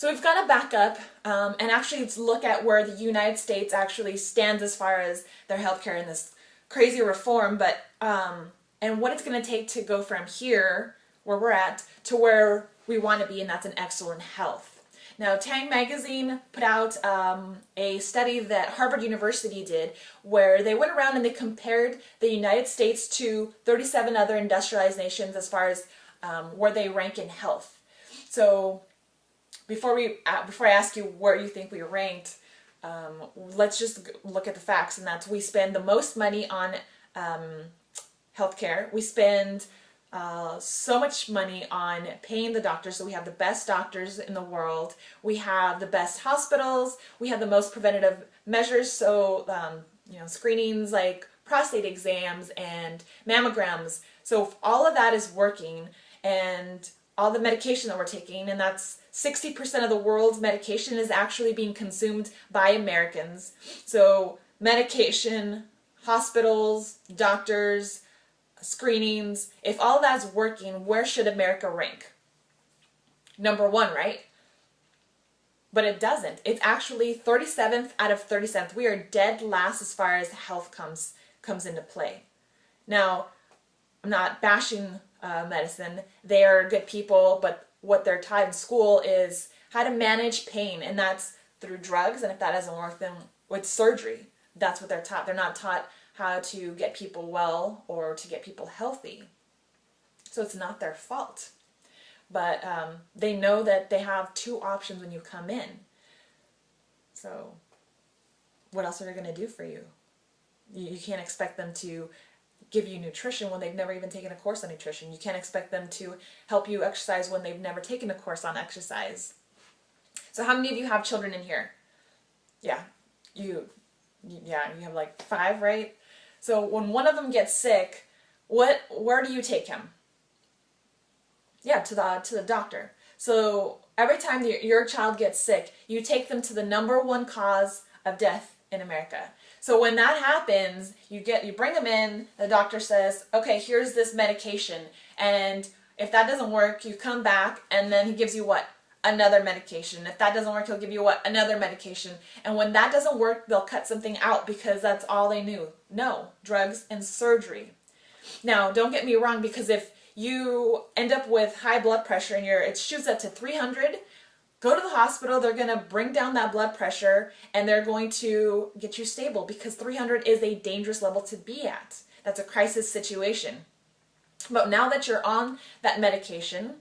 So we've got to back up and actually look at where the United States actually stands as far as their healthcare in this crazy reform, but and what it's going to take to go from here, where we're at, to where we want to be, and that's an excellent health. Now, Time magazine put out a study that Harvard University did where they went around and they compared the United States to 37 other industrialized nations as far as where they rank in health. So before I ask you where you think we ranked, let's just look at the facts, and that's we spend the most money on healthcare. We spend so much money on paying the doctors, so we have the best doctors in the world. We have the best hospitals. We have the most preventative measures, so screenings like prostate exams and mammograms. So all of that is working, and all the medication that we're taking, and that's 60% of the world's medication is actually being consumed by Americans. So medication, hospitals, doctors, screenings, if all of that is working, where should America rank? Number 1, right? But it doesn't. It's actually 37th out of 37th. We are dead last as far as health comes into play. Now, I'm not bashing medicine. They are good people, but what they're taught in school is how to manage pain, and that's through drugs, and if that doesn't work, then with surgery. That's what they're taught. They're not taught how to get people well or to get people healthy. So it's not their fault. But they know that they have 2 options when you come in. So what else are they going to do for you? You can't expect them to give you nutrition when they've never even taken a course on nutrition. You can't expect them to help you exercise when they've never taken a course on exercise. So how many of you have children in here? Yeah, you have like 5, right? So when one of them gets sick, where do you take him? Yeah, to the doctor. So every time your child gets sick, you take them to the number 1 cause of death in America. So when that happens, you bring them in, the doctor says, okay, here's this medication, and if that doesn't work, you come back, and then he gives you what? Another medication. If that doesn't work, he'll give you what? Another medication. And when that doesn't work, they'll cut something out because that's all they knew. No, drugs and surgery. Now, don't get me wrong, because if you end up with high blood pressure and it shoots up to 300, go to the hospital. They're going to bring down that blood pressure, and they're going to get you stable, because 300 is a dangerous level to be at. That's a crisis situation. But now that you're on that medication,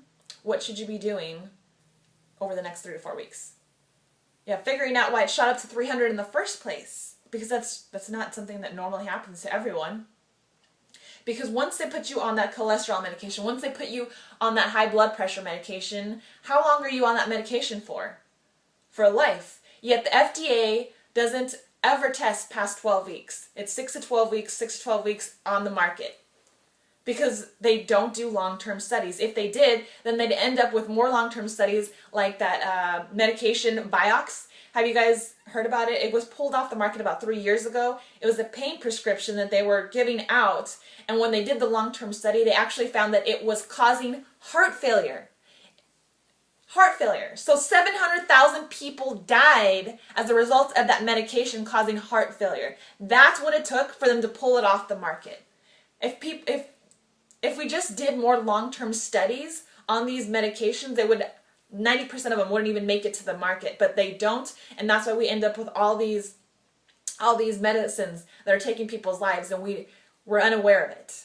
what should you be doing over the next 3 to 4 weeks? Yeah, figuring out why it shot up to 300 in the first place, because that's not something that normally happens to everyone. Because once they put you on that cholesterol medication, once they put you on that high blood pressure medication, how long are you on that medication for? For life. Yet the FDA doesn't ever test past 12 weeks. It's 6 to 12 weeks on the market. Because they don't do long-term studies. If they did, then they'd end up with more long-term studies like that medication Vioxx. Have you guys heard about it? It was pulled off the market about 3 years ago. It was a pain prescription that they were giving out, and when they did the long-term study, they actually found that it was causing heart failure. Heart failure. So 700,000 people died as a result of that medication causing heart failure. That's what it took for them to pull it off the market. If we just did more long-term studies on these medications, 90% of them wouldn't even make it to the market, but they don't, and that's why we end up with all these medicines that are taking people's lives, and we're unaware of it.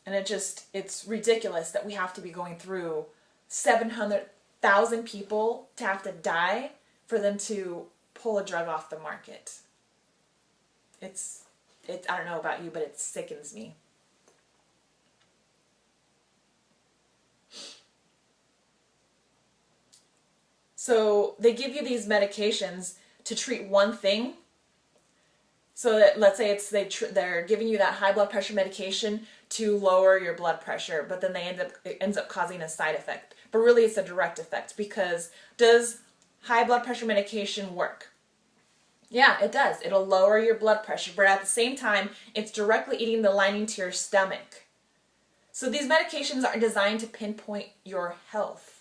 And it's ridiculous that we have to be going through 700,000 people to have to die for them to pull a drug off the market. I don't know about you, but it sickens me. So they give you these medications to treat one thing. So that, let's say they're giving you that high blood pressure medication to lower your blood pressure, but then it ends up causing a side effect. But really it's a direct effect, because does high blood pressure medication work? Yeah, it does. It'll lower your blood pressure, but at the same time, it's directly eating the lining to your stomach. So these medications are designed to pinpoint your health.